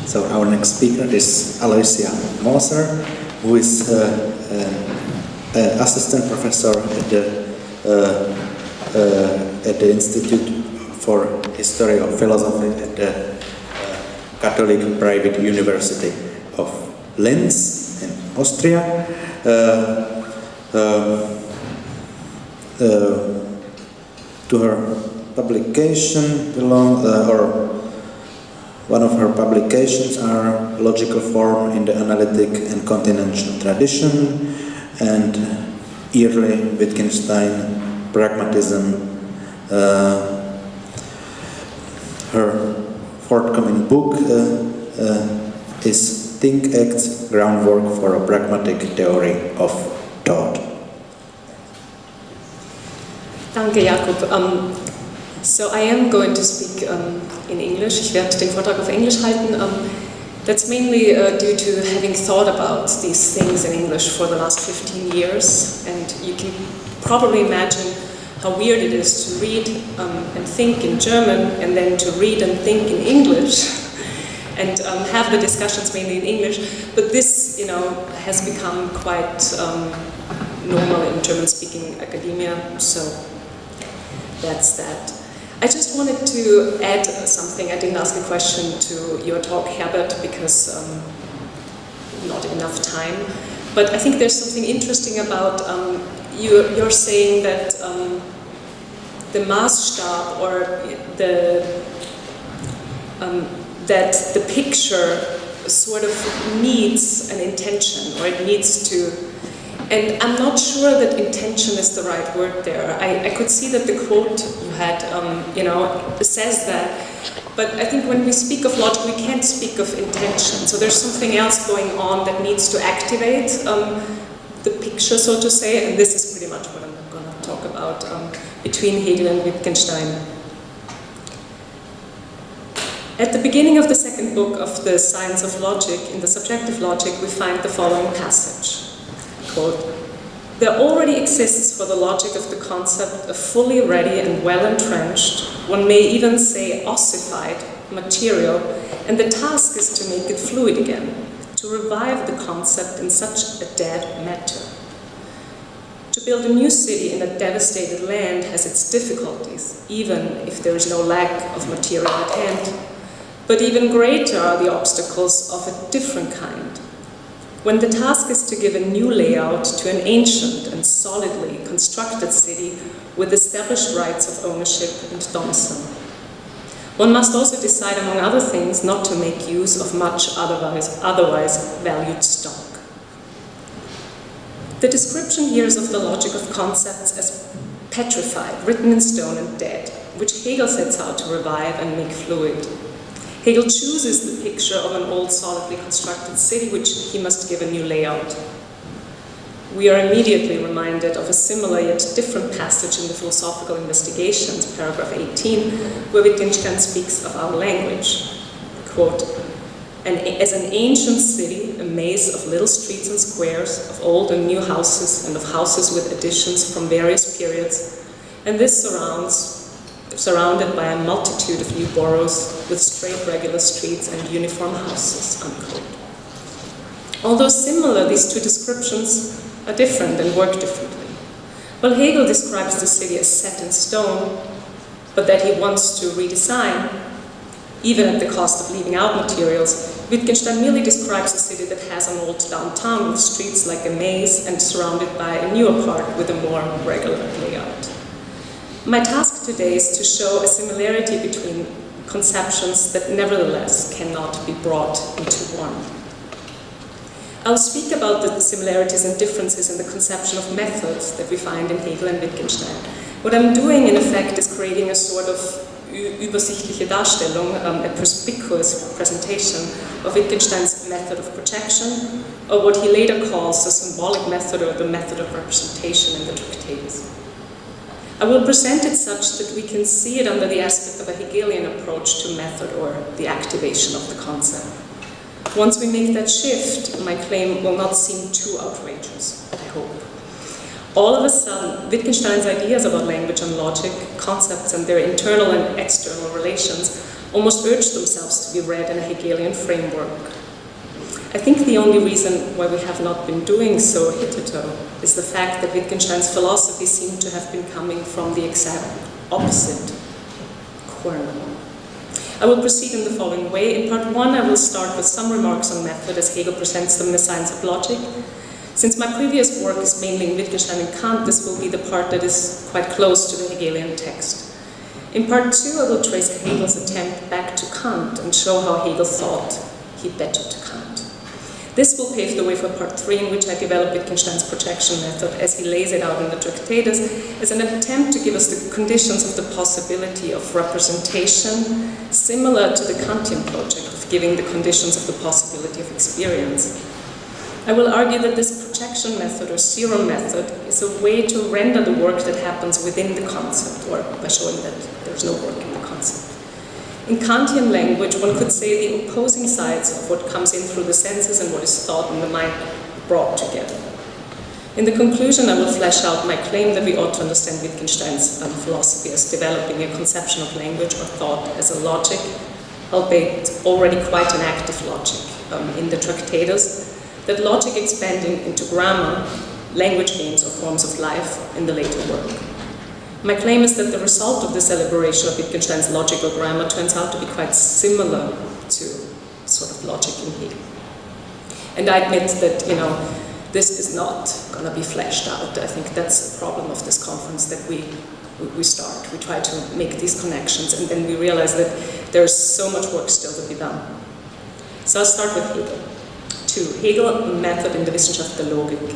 So our next speaker is Aloisia Moser, who is assistant professor at the Institute for History of Philosophy at the Catholic Private University of Linz in Austria. To her publication one of her publications are Logical Form in the Analytic and Continental Tradition and Early Wittgenstein Pragmatism. Her forthcoming book is Think Acts, Groundwork for a Pragmatic Theory of Thought. Danke, Jakob. So I am going to speak in English. Ich werde den Vortrag auf Englisch halten. That's mainly due to having thought about these things in English for the last 15 years. And you can probably imagine how weird it is to read and think in German and then to read and think in English and have the discussions mainly in English. But this, has become quite normal in German-speaking academia, so that's that. I just wanted to add something. I didn't ask a question to your talk, Herbert, because not enough time. But I think there's something interesting about you're saying that the Maßstab or that the picture sort of needs an intention, or it needs to. And I'm not sure that intention is the right word there. I could see that the quote you had, says that. But I think when we speak of logic, we can't speak of intention. So there's something else going on that needs to activate the picture, so to say. And this is pretty much what I'm going to talk about between Hegel and Wittgenstein. At the beginning of the second book of the Science of Logic, in the subjective logic, we find the following passage. Quote, there already exists for the logic of the concept a fully ready and well-entrenched, one may even say ossified, material, and the task is to make it fluid again, to revive the concept in such a dead matter. To build a new city in a devastated land has its difficulties, even if there is no lack of material at hand. But even greater are the obstacles of a different kind. When the task is to give a new layout to an ancient and solidly constructed city with established rights of ownership and domicile. One must also decide, among other things, not to make use of much otherwise valued stock. The description here is of the logic of concepts as petrified, written in stone and dead, which Hegel sets out to revive and make fluid. Hegel chooses the picture of an old, solidly constructed city, which he must give a new layout. We are immediately reminded of a similar yet different passage in the Philosophical Investigations, paragraph 18, where Wittgenstein speaks of our language. Quote, as an ancient city, a maze of little streets and squares, of old and new houses, and of houses with additions from various periods, and this surrounded by a multitude of new boroughs with straight regular streets and uniform houses, unquote. Although similar, these two descriptions are different and work differently. While Hegel describes the city as set in stone, but that he wants to redesign, even at the cost of leaving out materials, Wittgenstein merely describes a city that has an old downtown with streets like a maze and surrounded by a newer part with a more regular layout. My task today is to show a similarity between conceptions that nevertheless cannot be brought into one. I'll speak about the similarities and differences in the conception of methods that we find in Hegel and Wittgenstein. What I'm doing, in effect, is creating a sort of übersichtliche Darstellung, a perspicuous presentation of Wittgenstein's method of projection, or what he later calls the symbolic method or the method of representation in the Tractatus. I will present it such that we can see it under the aspect of a Hegelian approach to method or the activation of the concept. Once we make that shift, my claim will not seem too outrageous, I hope. All of a sudden, Wittgenstein's ideas about language and logic, concepts and their internal and external relations, almost urge themselves to be read in a Hegelian framework. I think the only reason why we have not been doing so hitherto is the fact that Wittgenstein's philosophy seemed to have been coming from the exact opposite corner. I will proceed in the following way. In part one, I will start with some remarks on method as Hegel presents them in the Science of Logic. Since my previous work is mainly in Wittgenstein and Kant, this will be the part that is quite close to the Hegelian text. In part two, I will trace Hegel's attempt back to Kant and show how Hegel thought he bettered Kant. This will pave the way for part three, in which I develop Wittgenstein's projection method as he lays it out in the Tractatus as an attempt to give us the conditions of the possibility of representation, similar to the Kantian project of giving the conditions of the possibility of experience. I will argue that this projection method or serum method is a way to render the work that happens within the concept, or by showing that there's no work in the concept. In Kantian language, one could say the opposing sides of what comes in through the senses and what is thought in the mind brought together. In the conclusion, I will flesh out my claim that we ought to understand Wittgenstein's philosophy as developing a conception of language or thought as a logic, albeit already quite an active logic in the Tractatus, that logic expanding into grammar, language games or forms of life in the later work. My claim is that the result of this elaboration of Wittgenstein's logical grammar turns out to be quite similar to sort of logic in Hegel. And I admit that, this is not going to be fleshed out. I think that's the problem of this conference, that we start. We try to make these connections, and then we realize that there's so much work still to be done. So I'll start with Hegel. 2. Hegel, a method in the Wissenschaft der Logik.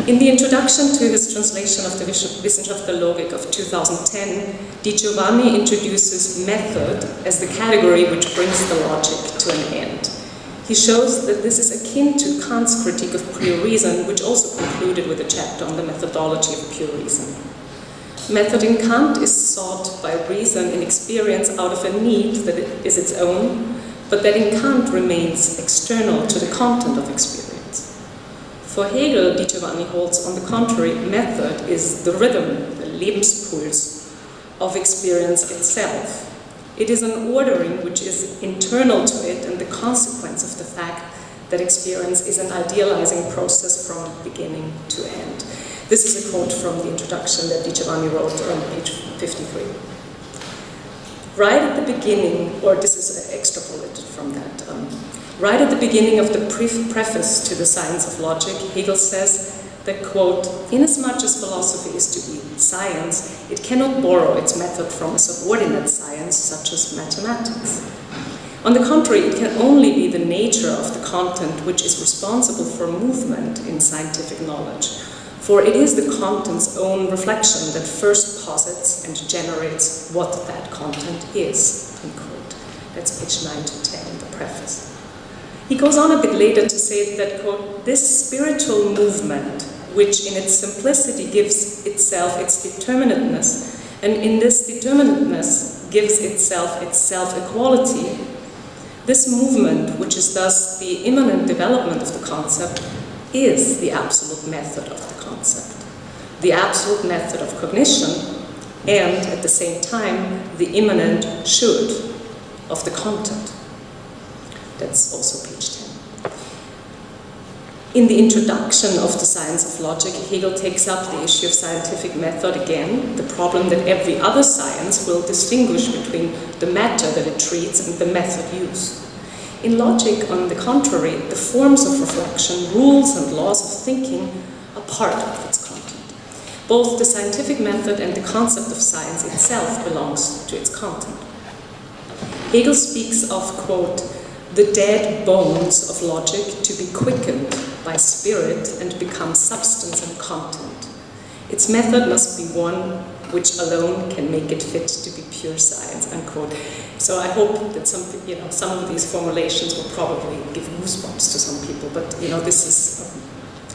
In the introduction to his translation of the Wissenschaft der Logik of 2010, Di Giovanni introduces method as the category which brings the logic to an end. He shows that this is akin to Kant's critique of pure reason, which also concluded with a chapter on the methodology of pure reason. Method in Kant is sought by reason in experience out of a need that is its own, but that in Kant remains external to the content of experience. For Hegel, Di Giovanni holds, on the contrary, method is the rhythm, the Lebenspuls of experience itself. It is an ordering which is internal to it and the consequence of the fact that experience is an idealizing process from beginning to end. This is a quote from the introduction that Di Giovanni wrote on page 53. Right at the beginning, or this is extrapolated from that, right at the beginning of the preface to the Science of Logic, Hegel says that, quote, inasmuch as philosophy is to be science, it cannot borrow its method from a subordinate science such as mathematics. On the contrary, it can only be the nature of the content which is responsible for movement in scientific knowledge, for it is the content's own reflection that first posits and generates what that content is, unquote. That's page 9 to 10 in the preface. He goes on a bit later to say that, quote, this spiritual movement, which in its simplicity gives itself its determinateness, and in this determinateness gives itself its self-equality, this movement, which is thus the immanent development of the concept, is the absolute method of the concept, the absolute method of cognition, and at the same time, the immanent should of the content. That's also page 10. In the introduction of the Science of Logic, Hegel takes up the issue of scientific method again, the problem that every other science will distinguish between the matter that it treats and the method used. In logic, on the contrary, the forms of reflection, rules and laws of thinking are part of its content. Both the scientific method and the concept of science itself belongs to its content. Hegel speaks of, quote, the dead bones of logic to be quickened by spirit and become substance and content. Its method must be one which alone can make it fit to be pure science, unquote. So I hope that some of these formulations will probably give goosebumps to some people, but this is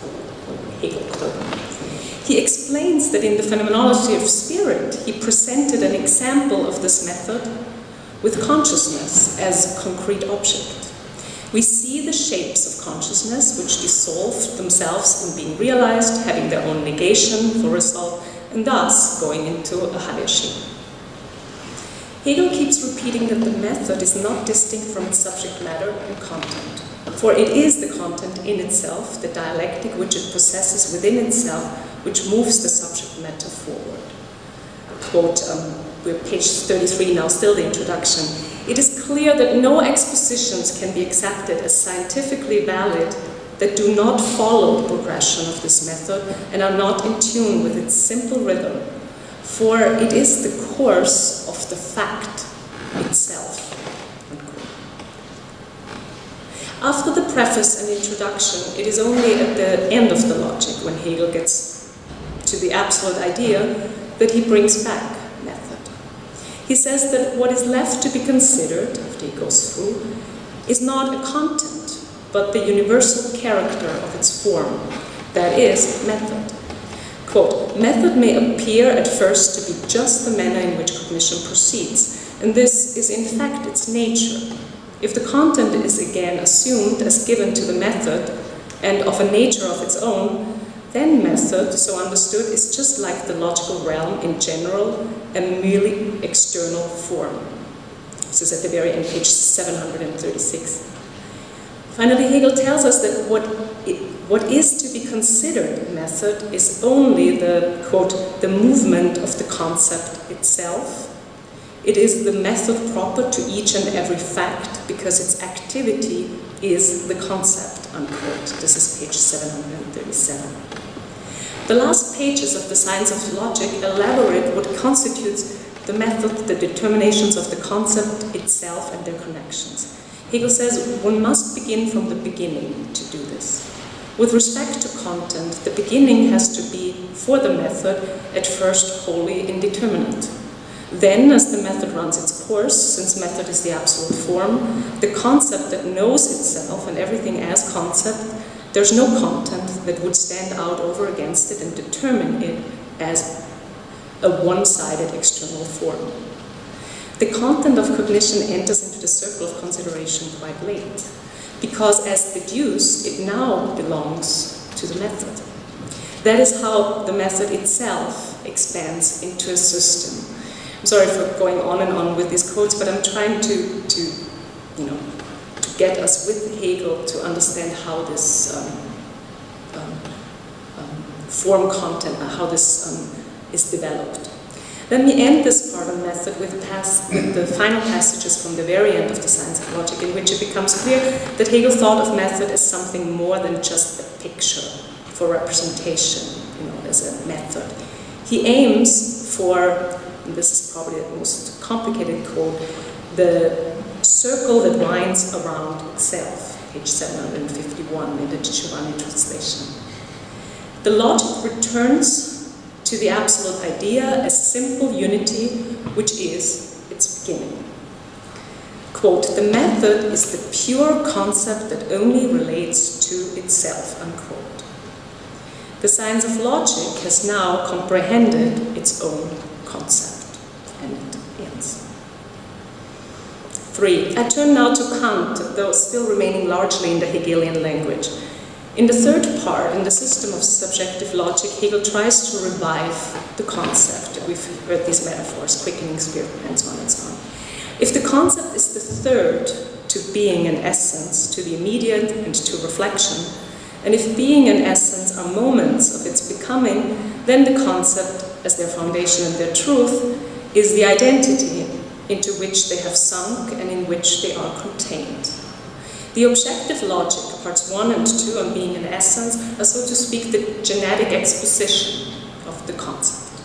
a Hegel quote. He explains that in the phenomenology of spirit, he presented an example of this method with consciousness as concrete object. We see the shapes of consciousness which dissolve themselves in being realized, having their own negation for result, and thus going into a hierarchy. Hegel keeps repeating that the method is not distinct from its subject matter and content, for it is the content in itself, the dialectic which it possesses within itself, which moves the subject matter forward. Quote, we're page 33 now, still the introduction. It is clear that no expositions can be accepted as scientifically valid that do not follow the progression of this method and are not in tune with its simple rhythm, for it is the course of the fact itself. After the preface and introduction, it is only at the end of the logic, when Hegel gets to the absolute idea, that he brings back method. He says that what is left to be considered, after he goes through, is not a content, but the universal character of its form, that is, method. Quote, method may appear at first to be just the manner in which cognition proceeds, and this is in fact its nature. If the content is again assumed as given to the method and of a nature of its own, then method, so understood, is just like the logical realm in general, a merely external form. This is at the very end, page 736. Finally, Hegel tells us that what is to be considered method is only the, quote, the movement of the concept itself. It is the method proper to each and every fact because its activity is the concept, unquote. This is page 737. The last pages of the Science of Logic elaborate what constitutes the method, the determinations of the concept itself and their connections. Hegel says one must begin from the beginning to do this. With respect to content, the beginning has to be, for the method, at first wholly indeterminate. Then, as the method runs its course, since method is the absolute form, the concept that knows itself and everything as concept, there's no content that would stand out over against it and determine it as a one-sided external form. The content of cognition enters into the circle of consideration quite late, because as deduced, it now belongs to the method. That is how the method itself expands into a system. I'm sorry for going on and on with these quotes, but I'm trying to get us with Hegel to understand how this form content, how this is developed. Let me end this part on method with the final passages from the very end of the Science of Logic, in which it becomes clear that Hegel thought of method as something more than just a picture for representation, as a method. He aims for, and this is probably the most complicated quote, the circle that winds around itself, page 751 in the Giovanni translation. The logic returns to the absolute idea as simple unity, which is its beginning. Quote, the method is the pure concept that only relates to itself, unquote. The Science of Logic has now comprehended its own concept, and it ends. 3. I turn now to Kant, though still remaining largely in the Hegelian language. In the third part, in the system of subjective logic, Hegel tries to revive the concept. We've heard these metaphors, quickening spirit, and so on and so on. If the concept is the third to being and essence, to the immediate and to reflection, and if being and essence are moments of its becoming, then the concept, as their foundation and their truth, is the identity into which they have sunk and in which they are contained. The objective logic, parts 1 and 2 on being and essence, are so to speak the genetic exposition of the concept.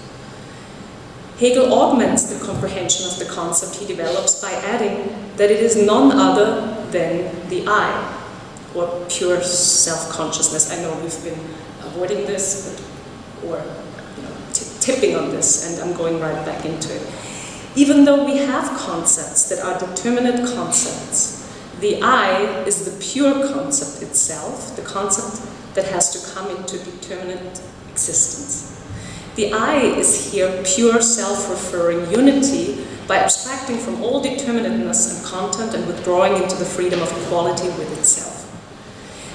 Hegel augments the comprehension of the concept he develops by adding that it is none other than the I, or pure self-consciousness. I know we've been avoiding this, or tipping on this, and I'm going right back into it. Even though we have concepts that are determinate concepts, the I is the pure concept itself, the concept that has to come into determinate existence. The I is here pure self-referring unity by abstracting from all determinateness and content and withdrawing into the freedom of equality with itself.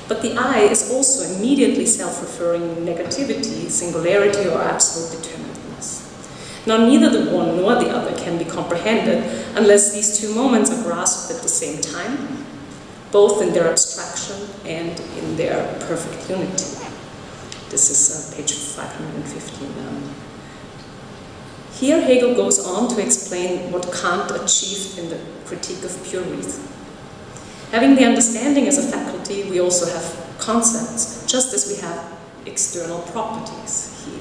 But the I is also immediately self-referring negativity, singularity, or absolute determinateness. Now, neither the one nor the other can be comprehended unless these two moments are grasped at the same time, both in their abstraction and in their perfect unity. This is page 515 now. Here Hegel goes on to explain what Kant achieved in the Critique of Pure Reason. Having the understanding as a faculty, we also have concepts, just as we have external properties, he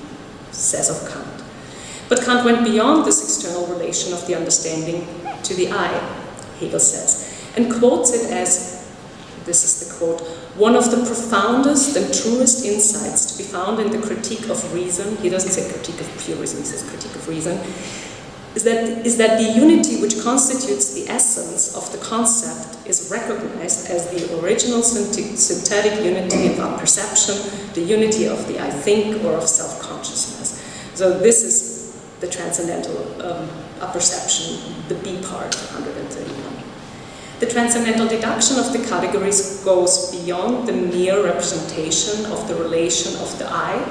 says of Kant. But Kant went beyond this external relation of the understanding to the I, Hegel says, and quotes it as, this is the quote, one of the profoundest and truest insights to be found in the Critique of Reason, he doesn't say Critique of Pure Reason, he says Critique of Reason, is that the unity which constitutes the essence of the concept is recognized as the original synthetic unity of our perception, the unity of the I think or of self-consciousness. So this is the transcendental apperception, the B part, 131. The transcendental deduction of the categories goes beyond the mere representation of the relation of the I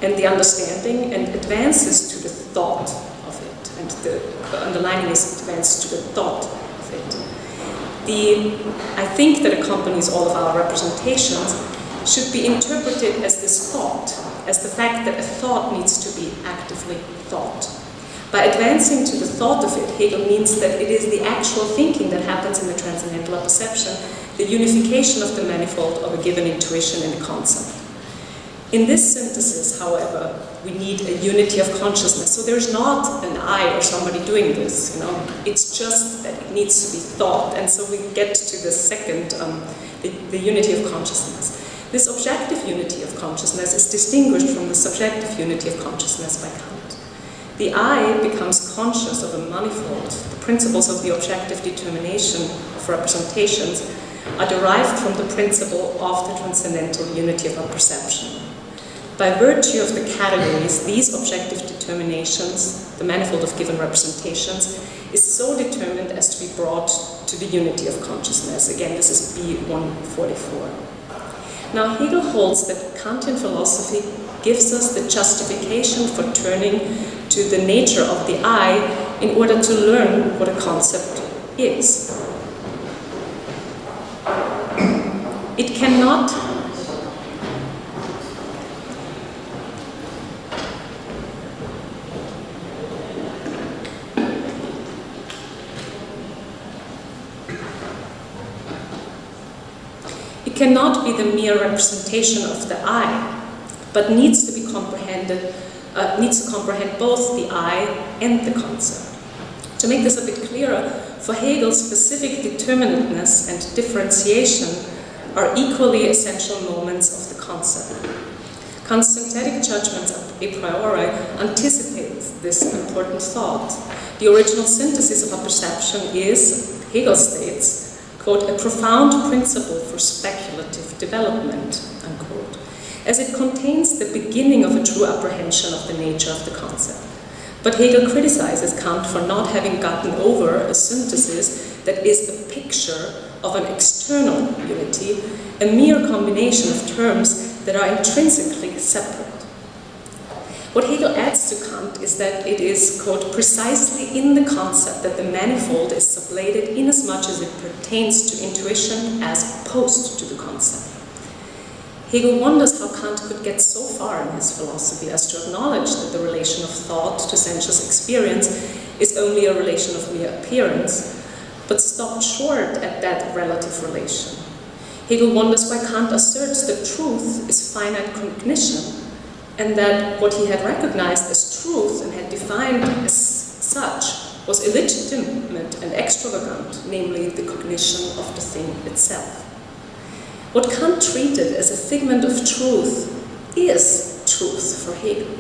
and the understanding and advances to the thought of it. And the underlining is advances to the thought of it. The I think that accompanies all of our representations should be interpreted as this thought, as the fact that a thought needs to be actively thought. By advancing to the thought of it, Hegel means that it is the actual thinking that happens in the transcendental perception, the unification of the manifold of a given intuition in a concept. In this synthesis, however, we need a unity of consciousness. So there's not an I or somebody doing this, It's just that it needs to be thought. And so we get to the second, the unity of consciousness. This objective unity of consciousness is distinguished from the subjective unity of consciousness by Kant. The I becomes conscious of a manifold. The principles of the objective determination of representations are derived from the principle of the transcendental unity of our perception. By virtue of the categories, these objective determinations, the manifold of given representations, is so determined as to be brought to the unity of consciousness. Again, this is B144. Now, Hegel holds that Kantian philosophy gives us the justification for turning to the nature of the I in order to learn what a concept is. It cannot be the mere representation of the I, but needs to be comprehended, needs to comprehend both the I and the concept. To make this a bit clearer, for Hegel, specific determinateness and differentiation are equally essential moments of the concept. Kant's synthetic judgments a priori anticipate this important thought. The original synthesis of a perception is, Hegel states, quote, a profound principle for speculative development, unquote, as it contains the beginning of a true apprehension of the nature of the concept. But Hegel criticizes Kant for not having gotten over a synthesis that is a picture of an external unity, a mere combination of terms that are intrinsically separate. What Hegel adds to Kant is that it is, quote, precisely in the concept that the manifold is sublated inasmuch as it pertains to intuition as opposed to the concept. Hegel wonders how Kant could get so far in his philosophy as to acknowledge that the relation of thought to sensuous experience is only a relation of mere appearance, but stopped short at that relative relation. Hegel wonders why Kant asserts that truth is finite cognition, and that what he had recognized as truth and had defined as such was illegitimate and extravagant, namely the cognition of the thing itself. What Kant treated as a figment of truth is truth for Hegel.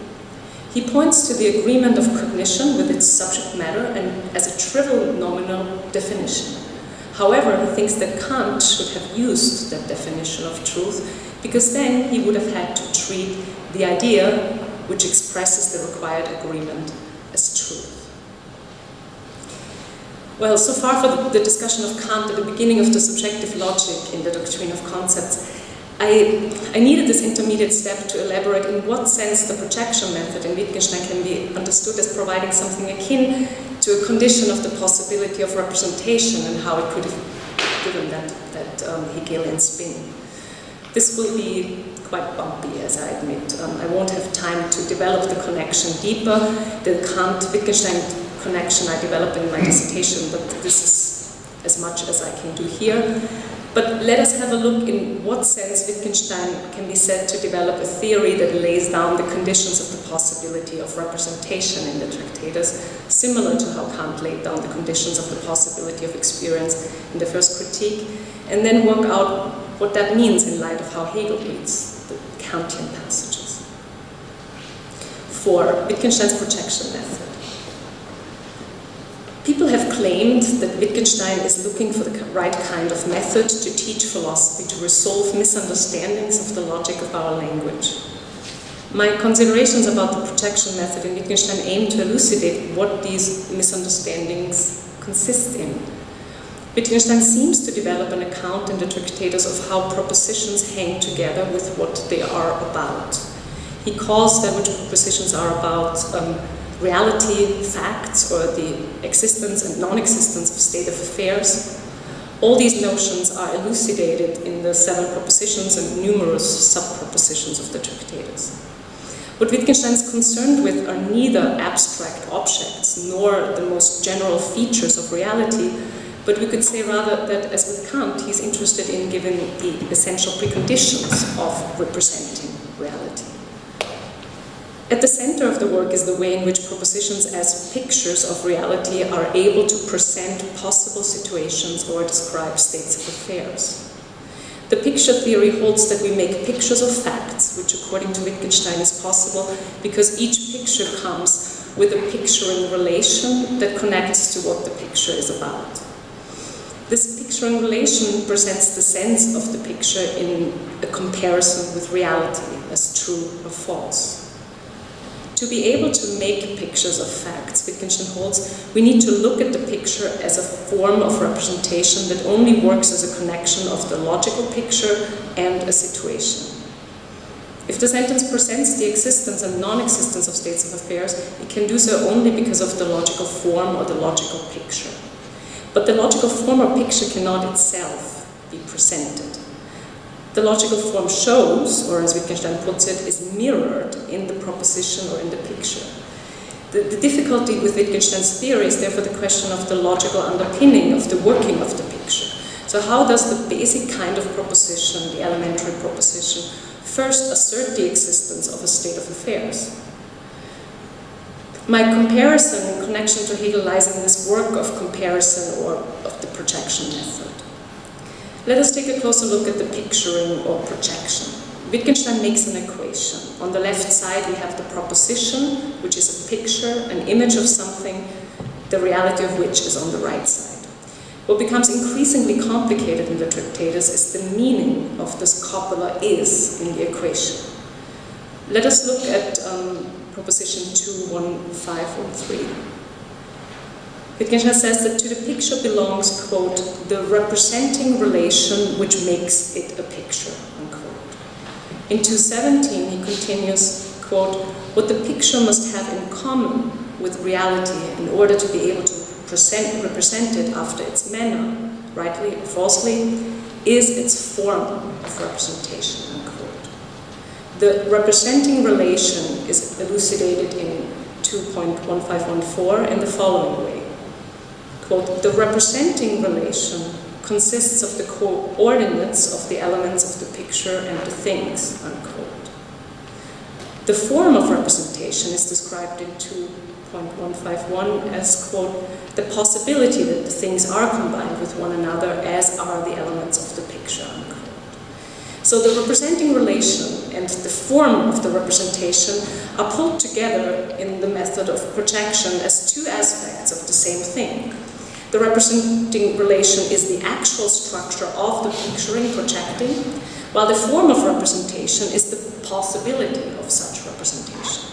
He points to the agreement of cognition with its subject matter and as a trivial nominal definition. However, he thinks that Kant should have used that definition of truth because then he would have had to treat the idea which expresses the required agreement as truth. Well, so far for the discussion of Kant at the beginning of the subjective logic in the doctrine of concepts, I needed this intermediate step to elaborate in what sense the projection method in Wittgenstein can be understood as providing something akin to a condition of the possibility of representation and how it could have given that Hegelian spin. This will be quite bumpy, as I admit. I won't have time to develop the connection deeper. The Kant-Wittgenstein connection I developed in my dissertation, but this is as much as I can do here. But let us have a look in what sense Wittgenstein can be said to develop a theory that lays down the conditions of the possibility of representation in the Tractatus, similar to how Kant laid down the conditions of the possibility of experience in the first critique, and then work out what that means in light of how Hegel reads the Kantian passages. For Wittgenstein's projection method. People have claimed that Wittgenstein is looking for the right kind of method to teach philosophy, to resolve misunderstandings of the logic of our language. My considerations about the projection method in Wittgenstein aim to elucidate what these misunderstandings consist in. Wittgenstein seems to develop an account in the Tractatus of how propositions hang together with what they are about. He calls that which propositions are about reality, facts, or the existence and non-existence of state of affairs. All these notions are elucidated in the 7 propositions and numerous sub-propositions of the Tractatus. What Wittgenstein is concerned with are neither abstract objects nor the most general features of reality, but we could say rather that, as with Kant, he's interested in giving the essential preconditions of representing reality. At the center of the work is the way in which propositions as pictures of reality are able to present possible situations or describe states of affairs. The picture theory holds that we make pictures of facts, which according to Wittgenstein is possible because each picture comes with a picturing relation that connects to what the picture is about. This picturing relation presents the sense of the picture in a comparison with reality as true or false. To be able to make pictures of facts, Wittgenstein holds, we need to look at the picture as a form of representation that only works as a connection of the logical picture and a situation. If the sentence presents the existence and non-existence of states of affairs, it can do so only because of the logical form or the logical picture. But the logical form or picture cannot itself be presented. The logical form shows, or as Wittgenstein puts it, is mirrored in the proposition or in the picture. The difficulty with Wittgenstein's theory is therefore the question of the logical underpinning of the working of the picture. So how does the basic kind of proposition, the elementary proposition, first assert the existence of a state of affairs? My comparison in connection to Hegel lies in this work of comparison or of the projection method. Let us take a closer look at the picturing or projection. Wittgenstein makes an equation. On the left side we have the proposition, which is a picture, an image of something, the reality of which is on the right side. What becomes increasingly complicated in the Tractatus is the meaning of this copula is in the equation. Let us look at proposition 2.1.5.3. Wittgenstein says that to the picture belongs, quote, the representing relation which makes it a picture, unquote. In 2.17 he continues, quote, what the picture must have in common with reality in order to be able to represent it after its manner, rightly or falsely, is its form of representation, unquote. The representing relation is elucidated in 2.1514 in the following way. Quote, the representing relation consists of the coordinates of the elements of the picture and the things, unquote. The form of representation is described in 2.151 as, quote, the possibility that the things are combined with one another as are the elements of the picture, unquote. So the representing relation and the form of the representation are pulled together in the method of projection as two aspects of the same thing. The representing relation is the actual structure of the picturing, projecting, while the form of representation is the possibility of such representation.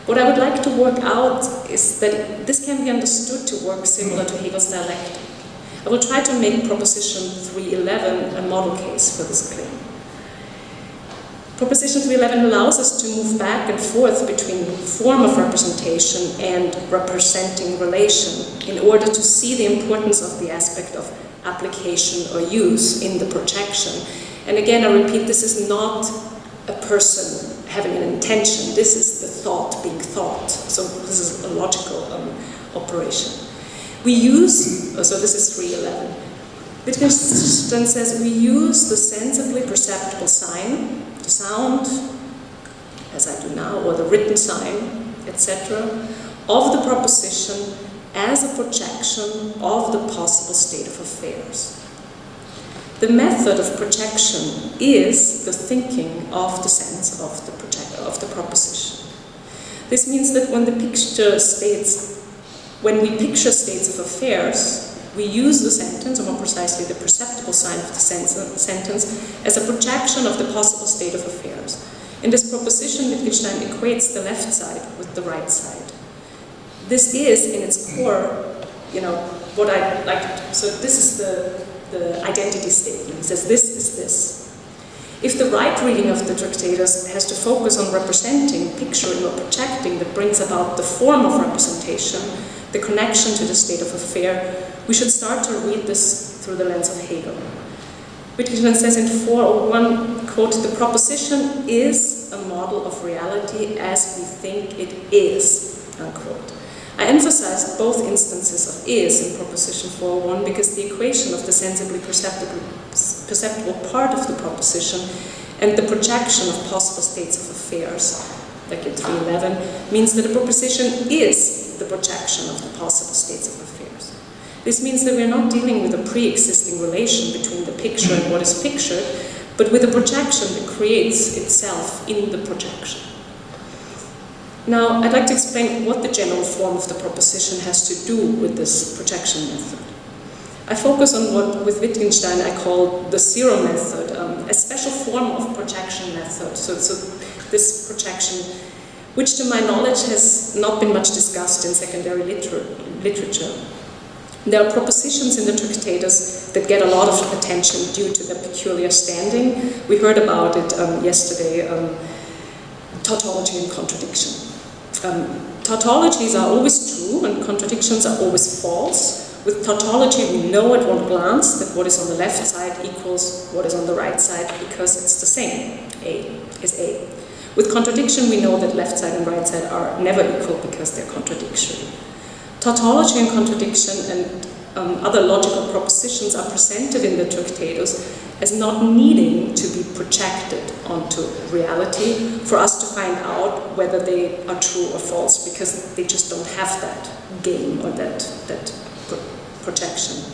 What I would like to work out is that this can be understood to work similar to Hegel's dialectic. I will try to make proposition 3.11 a model case for this claim. Proposition 311 allows us to move back and forth between form of representation and representing relation in order to see the importance of the aspect of application or use in the projection. And again, I repeat, this is not a person having an intention. This is the thought being thought. So this is a logical operation. We use, so this is 311. Wittgenstein says we use the sensibly perceptible sign, the sound, as I do now, or the written sign, etc., of the proposition as a projection of the possible state of affairs. The method of projection is the thinking of the sense of the proposition. This means that when we picture states of affairs, we use the sentence, or more precisely the perceptible sign of the sentence, as a projection of the possible state of affairs. In this proposition, Wittgenstein equates the left side with the right side. This is, in its core, what I like to, so this is the identity statement. He says this is this. If the right reading of the Tractatus has to focus on representing, picturing, or projecting that brings about the form of representation, the connection to the state of affair, we should start to read this through the lens of Hegel. Wittgenstein says in 401, quote, "The proposition is a model of reality as we think it is," unquote. I emphasized both instances of is in proposition 401 because the equation of the sensibly perceptible part of the proposition and the projection of possible states of affairs, like in 311, means that a proposition is the projection of the possible states of affairs. This means that we're not dealing with a pre-existing relation between the picture and what is pictured, but with a projection that creates itself in the projection. Now, I'd like to explain what the general form of the proposition has to do with this projection method. I focus on what, with Wittgenstein, I call the zero method, a special form of projection method. So this projection, which to my knowledge has not been much discussed in secondary literature. There are propositions in the Tractatus that get a lot of attention due to their peculiar standing. We heard about it yesterday, tautology and contradiction. Tautologies are always true and contradictions are always false. With tautology, we know at one glance that what is on the left side equals what is on the right side because it's the same. A is A. With contradiction, we know that left side and right side are never equal because they're contradictory. Tautology and contradiction and other logical propositions are presented in the Tractatus as not needing to be projected onto reality for us to find out whether they are true or false, because they just don't have that game or that projection.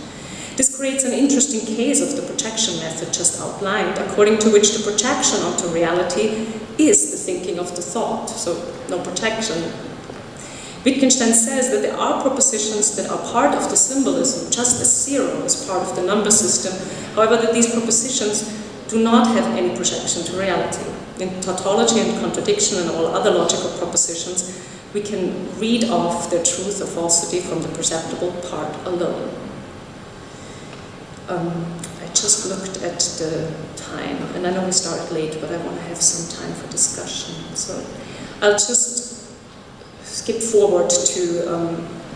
This creates an interesting case of the projection method just outlined, according to which the projection onto reality is the thinking of the thought, so no projection. Wittgenstein says that there are propositions that are part of the symbolism, just as zero is part of the number system, however that these propositions do not have any projection to reality. In tautology and contradiction and all other logical propositions, we can read off their truth or falsity from the perceptible part alone. I just looked at the time, and I know we started late, but I want to have some time for discussion. So I'll just skip forward to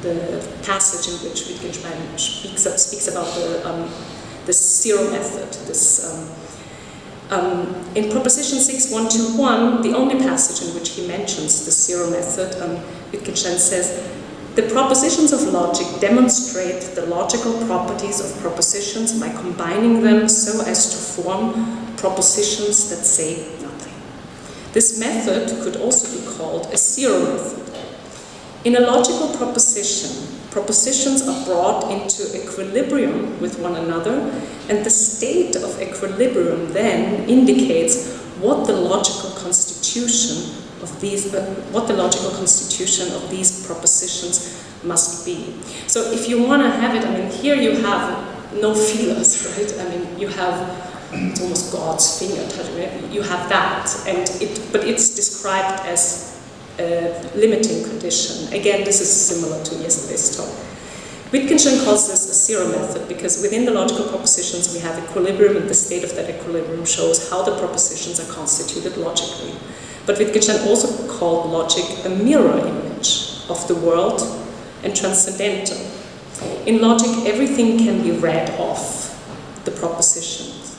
the passage in which Wittgenstein speaks about the zero method. In proposition 6121, the only passage in which he mentions the zero method, Wittgenstein says, "The propositions of logic demonstrate the logical properties of propositions by combining them so as to form propositions that say nothing. This method could also be called a zero method. In a logical proposition, propositions are brought into equilibrium with one another, and the state of equilibrium then indicates what the logical constitution of these propositions must be." So if you want to have it, I mean, here you have no feelers, right? I mean, you have, it's almost God's finger touching it. You have that, but it's described as a limiting condition. Again, this is similar to yesterday's talk. Wittgenstein calls this a zero method because within the logical propositions we have equilibrium, and the state of that equilibrium shows how the propositions are constituted logically. But Wittgenstein also called logic a mirror image of the world and transcendental. In logic, everything can be read off the propositions.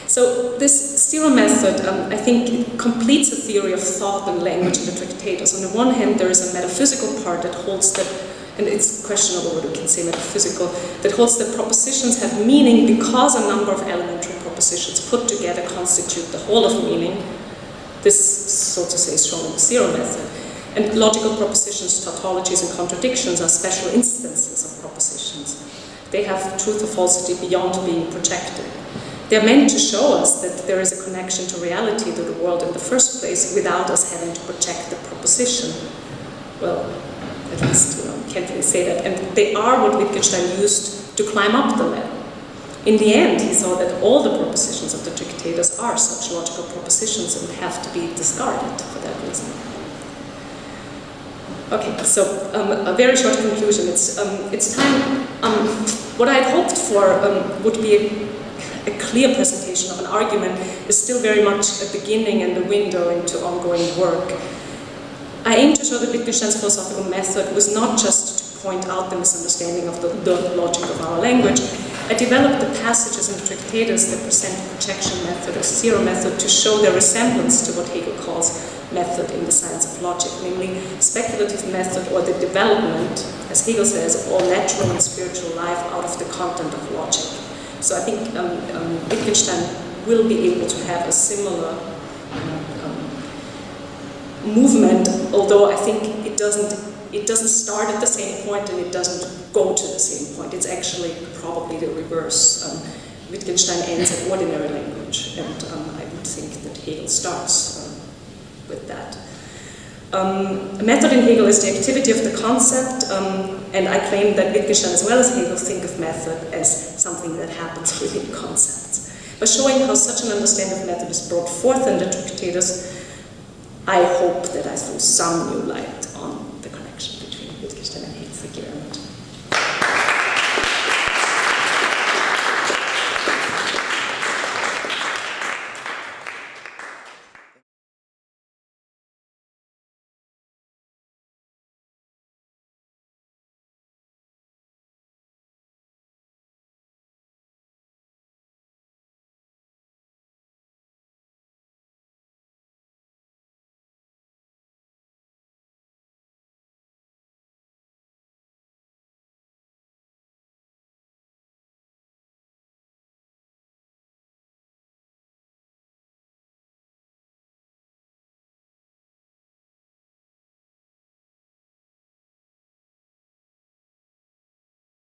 So this zero method, I think, completes a theory of thought and language in the Tractatus. On the one hand, there is a metaphysical part that holds that, and it's questionable whether we can say metaphysical, that holds that propositions have meaning because a number of elementary propositions put together constitute the whole of meaning. This, so to say, is shown in the zero method. And logical propositions, tautologies, and contradictions are special instances of propositions. They have truth or falsity beyond being projected. They're meant to show us that there is a connection to reality, to the world in the first place, without us having to project the proposition. Well, at least can't really say that. And they are what Wittgenstein used to climb up the ladder. In the end, he saw that all the propositions of the Tractatus are such logical propositions and have to be discarded for that reason. Okay, so a very short conclusion. It's time. What I had hoped for would be a clear presentation of an argument is still very much a beginning and a window into ongoing work. I aim to show that Wittgenstein's philosophical method was not just to point out the misunderstanding of the logic of our language. I developed the passages in the Tractatus that present the projection method or zero method to show their resemblance to what Hegel calls method in the science of logic, namely speculative method or the development, as Hegel says, of all natural and spiritual life out of the content of logic. So I think Wittgenstein will be able to have a similar movement, although I think it doesn't start at the same point and it doesn't go to the same point. It's actually probably the reverse. Wittgenstein ends at ordinary language, and I would think that Hegel starts with that. A method in Hegel is the activity of the concept, and I claim that Wittgenstein as well as Hegel think of method as something that happens within concepts. By showing how such an understanding of method is brought forth in the Tractatus, I hope that I threw some new light